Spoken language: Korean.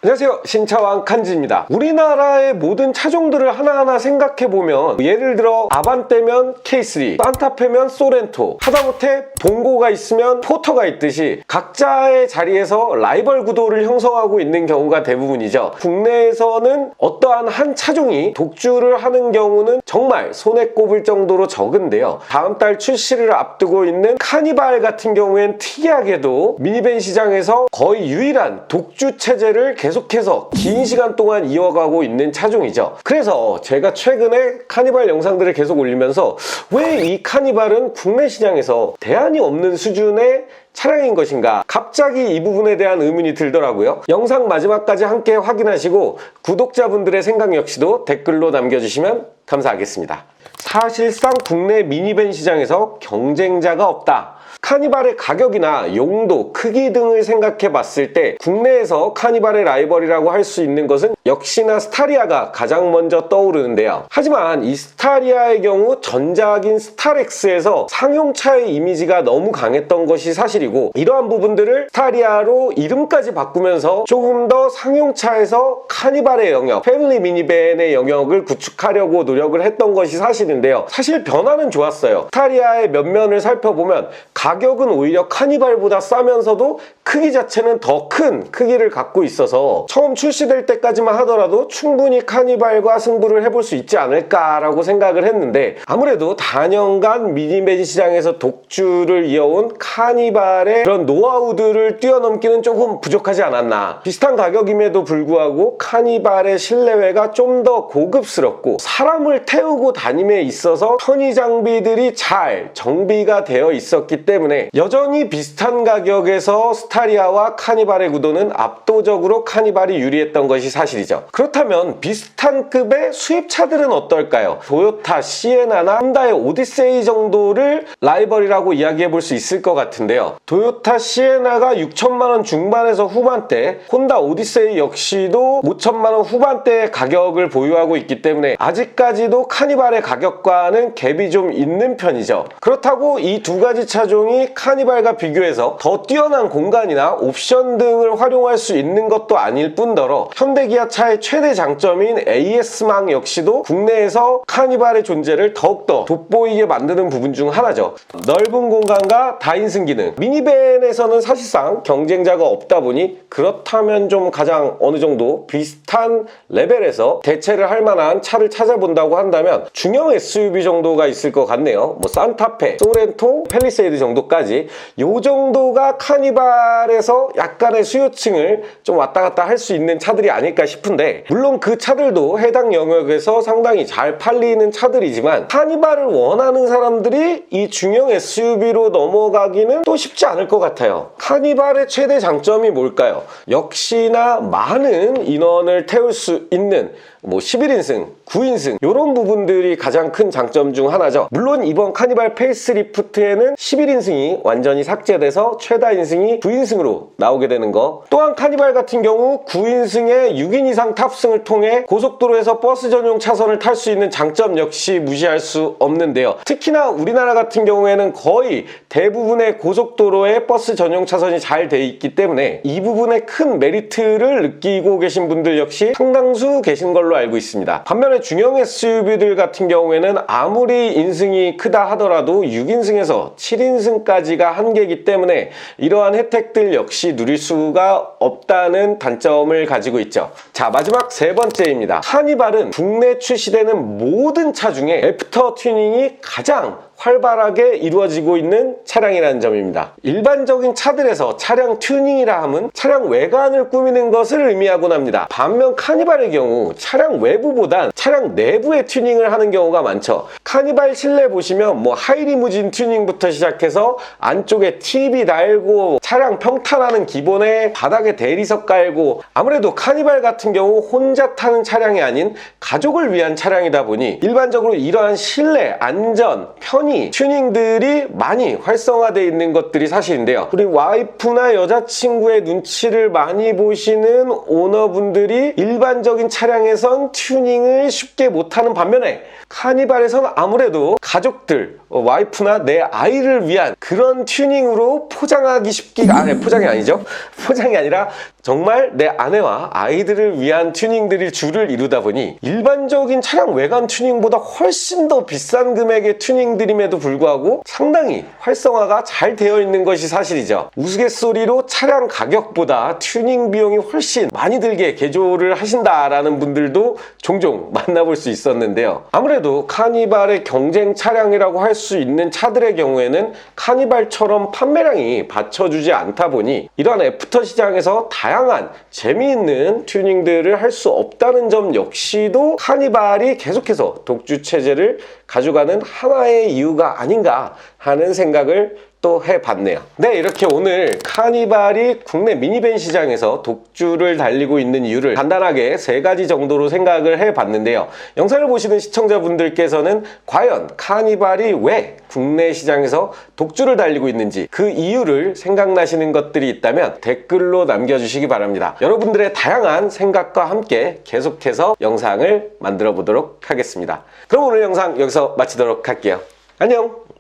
안녕하세요, 신차왕 칸지입니다. 우리나라의 모든 차종들을 하나하나 생각해보면 예를 들어 아반떼면 K3, 산타페면 소렌토, 하다못해 봉고가 있으면 포터가 있듯이 각자의 자리에서 라이벌 구도를 형성하고 있는 경우가 대부분이죠. 국내에서는 어떠한 한 차종이 독주를 하는 경우는 정말 손에 꼽을 정도로 적은데요. 다음 달 출시를 앞두고 있는 카니발 같은 경우엔 특이하게도 미니밴 시장에서 거의 유일한 독주 체제를 계속해서 긴 시간 동안 이어가고 있는 차종이죠. 그래서 제가 최근에 카니발 영상들을 계속 올리면서 왜 이 카니발은 국내 시장에서 대안이 없는 수준의 차량인 것인가, 갑자기 이 부분에 대한 의문이 들더라고요. 영상 마지막까지 함께 확인하시고 구독자분들의 생각 역시도 댓글로 남겨주시면 감사하겠습니다. 사실상 국내 미니밴 시장에서 경쟁자가 없다. 카니발의 가격이나 용도, 크기 등을 생각해 봤을 때 국내에서 카니발의 라이벌이라고 할 수 있는 것은 역시나 스타리아가 가장 먼저 떠오르는데요. 하지만 이 스타리아의 경우 전작인 스타렉스에서 상용차의 이미지가 너무 강했던 것이 사실이고, 이러한 부분들을 스타리아로 이름까지 바꾸면서 조금 더 상용차에서 카니발의 영역, 패밀리 미니밴의 영역을 구축하려고 노력을 했던 것이 사실인데요. 사실 변화는 좋았어요. 스타리아의 면면을 살펴보면 가격은 오히려 카니발보다 싸면서도 크기 자체는 더 큰 크기를 갖고 있어서 처음 출시될 때까지만 하더라도 충분히 카니발과 승부를 해볼 수 있지 않을까라고 생각을 했는데, 아무래도 단연간 미니밴 시장에서 독주를 이어온 카니발의 그런 노하우들을 뛰어넘기는 조금 부족하지 않았나. 비슷한 가격임에도 불구하고 카니발의 실내외가 좀 더 고급스럽고 사람을 태우고 다님에 있어서 편의 장비들이 잘 정비가 되어 있었기 때문에 여전히 비슷한 가격에서 스타리아와 카니발의 구도는 압도적으로 카니발이 유리했던 것이 사실이죠. 그렇다면 비슷한 급의 수입차들은 어떨까요? 토요타 시에나나 혼다의 오디세이 정도를 라이벌이라고 이야기해 볼 수 있을 것 같은데요. 토요타 시에나가 6천만원 중반에서 후반대, 혼다 오디세이 역시도 5천만원 후반대의 가격을 보유하고 있기 때문에 아직까지도 카니발의 가격과는 갭이 좀 있는 편이죠. 그렇다고 이 두 가지 차종이 카니발과 비교해서 더 뛰어난 공간이나 옵션 등을 활용할 수 있는 것도 아닐 뿐더러 현대기아차의 최대 장점인 AS망 역시도 국내에서 카니발의 존재를 더욱더 돋보이게 만드는 부분 중 하나죠. 넓은 공간과 다인승 기능, 미니밴에서는 사실상 경쟁자가 없다 보니 그렇다면 좀 가장 어느 정도 비슷한 레벨에서 대체를 할 만한 차를 찾아본다고 한다면 중형 SUV 정도가 있을 것 같네요. 뭐 산타페, 소렌토, 팰리세이드 정도까지, 요 정도가 카니발에서 약간의 수요층을 좀 왔다 갔다 할 수 있는 차들이 아닐까 싶은데, 물론 그 차들도 해당 영역에서 상당히 잘 팔리는 차들이지만 카니발을 원하는 사람들이 이 중형 SUV로 넘어가기는 또 쉽지 않을 것 같아요. 카니발의 최대 장점이 뭘까요? 역시나 많은 인원을 태울 수 있는 11인승, 9인승 이런 부분들이 가장 큰 장점 중 하나죠. 물론 이번 카니발 페이스리프트에는 11인승이 완전히 삭제돼서 최다 인승이 9인승으로 나오게 되는 거, 또한 카니발 같은 경우 9인승에 6인 이상 탑승을 통해 고속도로에서 버스 전용 차선을 탈 수 있는 장점 역시 무시할 수 없는데요. 특히나 우리나라 같은 경우에는 거의 대부분의 고속도로에 버스 전용 차선이 잘 돼 있기 때문에 이 부분에 큰 메리트를 느끼고 계신 분들 역시 상당수 계신 걸로 알고 있습니다. 반면에 중형 SUV들 같은 경우에는 아무리 인승이 크다 하더라도 6인승에서 7인승까지가 한계이기 때문에 이러한 혜택들 역시 누릴 수가 없다는 단점을 가지고 있죠. 자, 마지막 세 번째입니다. 카니발은 국내 출시되는 모든 차 중에 애프터 튜닝이 가장 활발하게 이루어지고 있는 차량이라는 점입니다. 일반적인 차들에서 차량 튜닝이라 함은 차량 외관을 꾸미는 것을 의미하곤 합니다. 반면 카니발의 경우 차량 외부보단 차량 내부의 튜닝을 하는 경우가 많죠. 카니발 실내 보시면 하이리무진 튜닝부터 시작해서 안쪽에 TV 달고 차량 평탄하는 기본에 바닥에 대리석 깔고, 아무래도 카니발 같은 경우 혼자 타는 차량이 아닌 가족을 위한 차량이다 보니 일반적으로 이러한 실내, 안전, 편의 튜닝들이 많이 활성화되어 있는 것들이 사실인데요. 우리 와이프나 여자친구의 눈치를 많이 보시는 오너분들이 일반적인 차량에선 튜닝을 쉽게 못하는 반면에 카니발에서는 아무래도 가족들, 와이프나 내 아이를 위한 그런 튜닝으로 포장하기 쉽기가, 포장이 아니죠. 포장이 아니라 정말 내 아내와 아이들을 위한 튜닝들이 주를 이루다 보니 일반적인 차량 외관 튜닝보다 훨씬 더 비싼 금액의 튜닝들임에도 불구하고 상당히 활성화가 잘 되어 있는 것이 사실이죠. 우스갯소리로 차량 가격보다 튜닝 비용이 훨씬 많이 들게 개조를 하신다라는 분들도 종종 만나볼 수 있었는데요. 아무래도 카니발의 경쟁 차량이라고 할 수 있는 차들의 경우에는 카니발처럼 판매량이 받쳐주지 않다 보니 이러한 애프터 시장에서 다양한 재미있는 튜닝들을 할 수 없다는 점 역시도 카니발이 계속해서 독주 체제를 가져가는 하나의 이유가 아닌가 하는 생각을 또 해봤네요. 네, 이렇게 오늘 카니발이 국내 미니밴 시장에서 독주를 달리고 있는 이유를 간단하게 3가지 정도로 생각을 해봤는데요. 영상을 보시는 시청자분들께서는 과연 카니발이 왜 국내 시장에서 독주를 달리고 있는지 그 이유를 생각나시는 것들이 있다면 댓글로 남겨주시기 바랍니다. 여러분들의 다양한 생각과 함께 계속해서 영상을 만들어 보도록 하겠습니다. 그럼 오늘 영상 여기서 마치도록 할게요. 안녕!